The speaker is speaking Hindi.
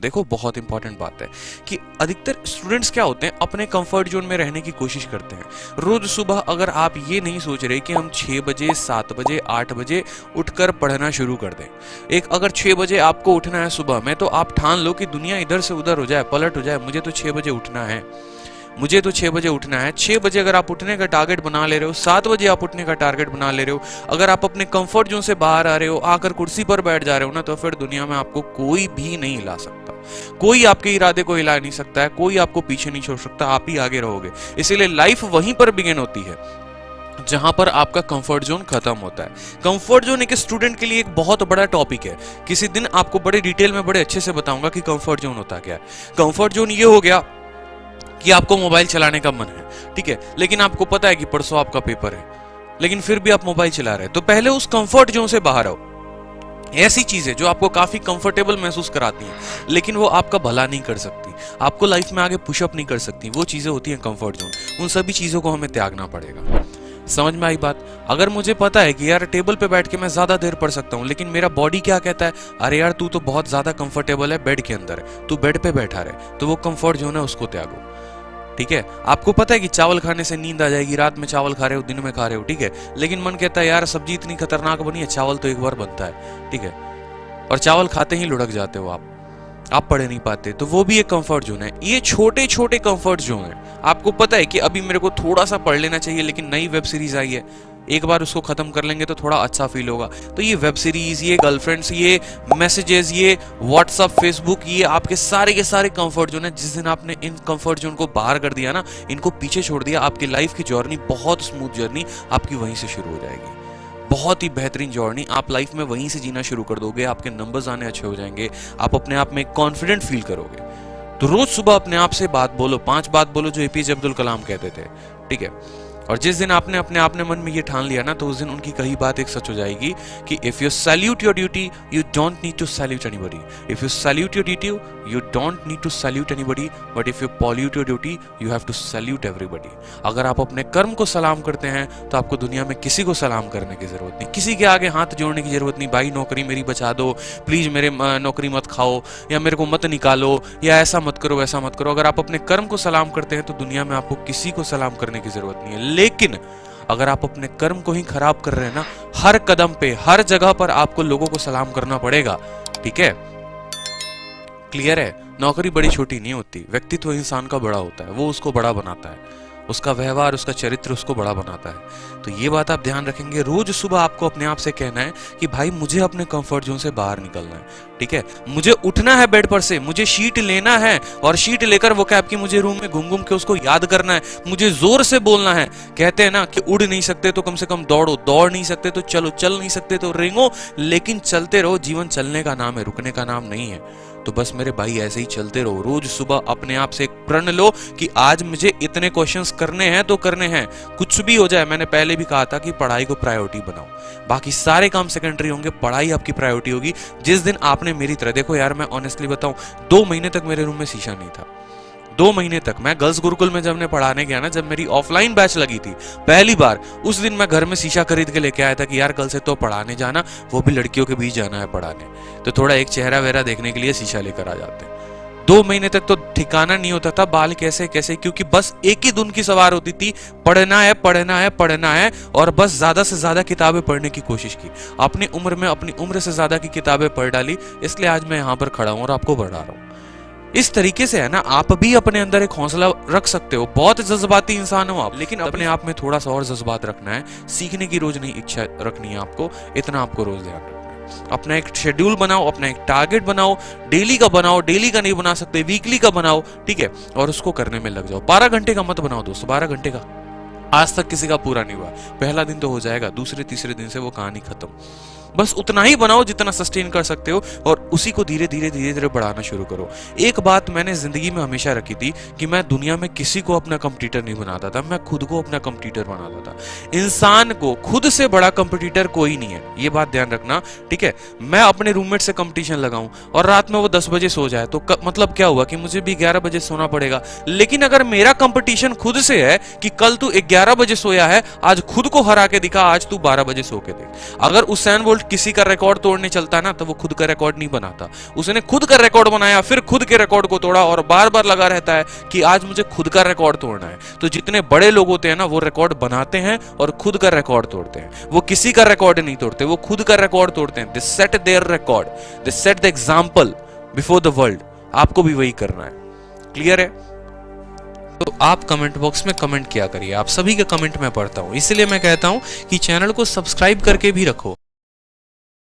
देखो बहुत इंपॉर्टेंट बात है कि अधिकतर स्टूडेंट्स क्या होते हैं, अपने कंफर्ट जोन में रहने की कोशिश करते हैं। रोज सुबह अगर आप ये नहीं सोच रहे कि हम 6 बजे 7 बजे 8 बजे उठकर पढ़ना शुरू कर दें, एक अगर 6 बजे आपको उठना है सुबह में, तो आप ठान लो कि दुनिया इधर से उधर हो जाए, पलट हो जाए, मुझे तो 6 बजे उठना है, मुझे तो 6 बजे उठना है। 6 बजे अगर आप उठने का टारगेट बना ले रहे हो, 7 बजे आप उठने का टारगेट बना ले रहे हो, अगर आप अपने कंफर्ट जोन से बाहर आ रहे हो, आकर कुर्सी पर बैठ जा रहे हो ना, तो फिर दुनिया में आपको कोई भी नहीं हिला सकता, कोई आपके इरादे को हिला नहीं सकता है, कोई आपको पीछे नहीं छोड़ सकता, आप ही आगे रहोगे। इसीलिए लाइफ वहीं पर बिगिन होती है जहां पर आपका कंफर्ट जोन खत्म होता है। कंफर्ट जोन एक स्टूडेंट के लिए एक बहुत बड़ा टॉपिक है। किसी दिन आपको बड़े डिटेल में बड़े अच्छे से बताऊंगा कि कंफर्ट जोन होता क्या है। कंफर्ट जोन ये हो गया कि आपको मोबाइल चलाने का मन है, ठीक है, लेकिन आपको पता है कि परसों आपका पेपर है, लेकिन फिर भी आप मोबाइल चला रहे हैं। तो पहले उस कंफर्ट जोन से बाहर आओ। ऐसी चीजें जो आपको काफी कंफर्टेबल महसूस कराती हैं, लेकिन वो आपका भला नहीं कर सकती, आपको लाइफ में आगे पुशअप नहीं कर सकती, वो चीजें होती हैं कंफर्ट जोन। उन सभी चीजों को हमें त्यागना पड़ेगा। समझ में आई बात? अगर मुझे पता है कि यार टेबल पे बैठ के मैं ज्यादा देर पढ़ सकता हूँ, लेकिन मेरा बॉडी क्या कहता है, अरे यार तू तो बहुत ज्यादा कंफर्टेबल है बेड के अंदर है, तू बेड पे बैठा रहे, तो वो कंफर्ट जोन है, उसको त्यागो। ठीक है, आपको पता है कि चावल खाने से नींद आ जाएगी, रात में चावल खा रहे हो, दिन में खा रहे हो, ठीक है, लेकिन मन कहता है यार सब्जी इतनी खतरनाक बनी है, चावल तो एक बार बनता है, ठीक है, और चावल खाते ही लुढ़क जाते हो आप पढ़ नहीं पाते। तो वो भी एक कंफर्ट जोन है। ये छोटे छोटे कंफर्ट जोन है। आपको पता है कि अभी मेरे को थोड़ा सा पढ़ लेना चाहिए, लेकिन नई वेब सीरीज आई है, एक बार उसको खत्म कर लेंगे तो थोड़ा अच्छा फील होगा। तो ये वेब सीरीज, ये गर्लफ्रेंड्स, ये मैसेजेस, ये व्हाट्सअप, फेसबुक, ये आपके सारे के सारे कंफर्ट जोन है। जिस दिन आपने इन कंफर्ट जोन को बाहर कर दिया ना, इनको पीछे छोड़ दिया, आपकी लाइफ की जर्नी, बहुत स्मूथ जर्नी आपकी वहीं से शुरू हो जाएगी। बहुत ही बेहतरीन जर्नी आप लाइफ में वहीं से जीना शुरू कर दोगे। आपके नंबर्स आने अच्छे हो जाएंगे, आप अपने आप में कॉन्फिडेंट फील करोगे। तो रोज सुबह अपने आप से बात बोलो, 5 बात बोलो जो एपीजे अब्दुल कलाम कहते थे, ठीक है। और जिस दिन आपने अपने आप ने मन में ये ठान लिया ना, तो उस दिन उनकी कही बात एक सच हो जाएगी कि if you salute your duty you don't need to salute anybody, if you salute your duty you don't need to salute anybody, but if you pollute your duty you have to salute everybody. अगर आप अपने कर्म को सलाम करते हैं तो आपको दुनिया में किसी को सलाम करने की जरूरत नहीं, किसी के आगे हाथ जोड़ने की जरूरत नहीं। भाई नौकरी मेरी बचा दो प्लीज, मेरे नौकरी मत खाओ, या मेरे को मत निकालो, या ऐसा मत करो वैसा मत करो। अगर आप अपने कर्म को सलाम करते हैं तो दुनिया में आपको किसी को सलाम करने की जरूरत नहीं है। लेकिन अगर आप अपने कर्म को ही खराब कर रहे हैं ना, हर कदम पे हर जगह पर आपको लोगों को सलाम करना पड़ेगा, ठीक है। क्लियर है? नौकरी बड़ी छोटी नहीं होती, व्यक्तित्व इंसान का बड़ा होता है, वो उसको बड़ा बनाता है, उसका व्यवहार, उसका चरित्र उसको बड़ा बनाता है। तो ये बात आप ध्यान रखेंगे। रोज सुबह आपको अपने आप से कहना है कि भाई मुझे अपने कंफर्ट जोन से बाहर निकलना है, ठीक है, मुझे उठना है बेड पर से, मुझे शीट लेना है और शीट लेकर वो कैब की मुझे रूम में घूम घूम के उसको याद करना है, मुझे जोर से बोलना है। कहते हैं ना कि उड़ नहीं सकते तो कम से कम दौड़ो, दौड़ नहीं सकते तो चलो, चल नहीं सकते तो रेंगो, लेकिन चलते रहो। जीवन चलने का नाम है, रुकने का नाम नहीं है। तो बस मेरे भाई ऐसे ही चलते रहो। रोज सुबह अपने आप से एक प्रण लो कि आज मुझे इतने क्वेश्चंस करने हैं तो करने हैं, कुछ भी हो जाए। मैंने पहले भी कहा था कि पढ़ाई को प्रायोरिटी बनाओ, बाकी सारे काम सेकेंडरी होंगे, पढ़ाई आपकी प्रायोरिटी होगी। जिस दिन आपने मेरी तरह, देखो यार मैं ऑनेस्टली बताऊं, 2 महीने तक मेरे रूम में शीशा नहीं था। 2 महीने तक मैं गर्ल्स गुरुकुल में जब मैं पढ़ाने गया ना, जब मेरी ऑफलाइन बैच लगी थी पहली बार, उस दिन मैं घर में शीशा खरीद के लेके आया था कि यार कल से तो पढ़ाने जाना, वो भी लड़कियों के बीच जाना है पढ़ाने, तो थोड़ा एक चेहरा वेहरा देखने के लिए शीशा लेकर आ जाते हैं। 2 महीने तक तो ठिकाना नहीं होता था बाल कैसे कैसे, क्योंकि बस एक ही धुन की सवार होती थी, पढ़ना है पढ़ना है पढ़ना है, और बस ज्यादा से ज्यादा किताबें पढ़ने की कोशिश की। अपनी उम्र में अपनी उम्र से ज्यादा की किताबें पढ़ डाली, इसलिए आज मैं यहाँ पर खड़ा हूँ और आपको बढ़ा रहा हूँ। इस तरीके से है ना, आप भी अपने अंदर एक हौसला रख सकते हो। बहुत जज्बाती इंसान हो आप, लेकिन अपने आप में थोड़ा सा और जज्बात रखना है। सीखने की रोज नहीं इच्छा रखनी है आपको, इतना आपको रोज ध्यान रखना है। अपना एक शेड्यूल बनाओ, अपना एक टारगेट बनाओ, डेली का बनाओ, डेली का नहीं बना सकते वीकली का बनाओ, ठीक है, और उसको करने में लग जाओ। 12 घंटे का मत बनाओ दोस्तों, 12 घंटे का आज तक किसी का पूरा नहीं हुआ। पहला दिन तो हो जाएगा, दूसरे तीसरे दिन से वो कहानी खत्म। बस उतना ही बनाओ जितना सस्टेन कर सकते हो, और उसी को धीरे धीरे धीरे धीरे बढ़ाना शुरू करो। एक बात मैंने जिंदगी में हमेशा रखी थी कि मैं दुनिया में किसी को अपना कंपटीटर नहीं बनाता था, मैं खुद को अपना कंपटीटर बनाता था। इंसान को खुद से बड़ा कंपटीटर कोई नहीं है, ये बात ध्यान रखना, ठीक है। मैं अपने रूममेट से कंपटीशन लगाऊं और रात में वो 10 बजे सो जाए तो मतलब क्या हुआ कि मुझे भी 11 बजे सोना पड़ेगा। लेकिन अगर मेरा कंपटीशन खुद से है कि कल तू 11 बजे सोया है, आज खुद को हरा के दिखा, आज तू 12 बजे सो के देख। अगर उसैन बोल्ट किसी का रिकॉर्ड तोड़ने चलता है ना, तो वो खुद का रिकॉर्ड नहीं बनाता। उसने खुद का रिकॉर्ड बनाया, फिर खुद के रिकॉर्ड को तोड़ा और बार बार लगा रहता है कि आज मुझे खुद का रिकॉर्ड तोड़ना है। तो जितने बड़े लोग होते हैं ना, वो रिकॉर्ड बनाते हैं और खुद का रिकॉर्ड तोड़ते हैं। वो किसी का रिकॉर्ड नहीं तोड़ते, वो खुद का रिकॉर्ड तोड़ते हैं। They set their record, they set the example before the world. आपको भी वही करना है। क्लियर है? तो आप कमेंट बॉक्स में कमेंट किया करिए। आप सभी के कमेंट मैं पढ़ता हूं, इसलिए मैं कहता हूं कि चैनल को सब्सक्राइब करके भी रखो।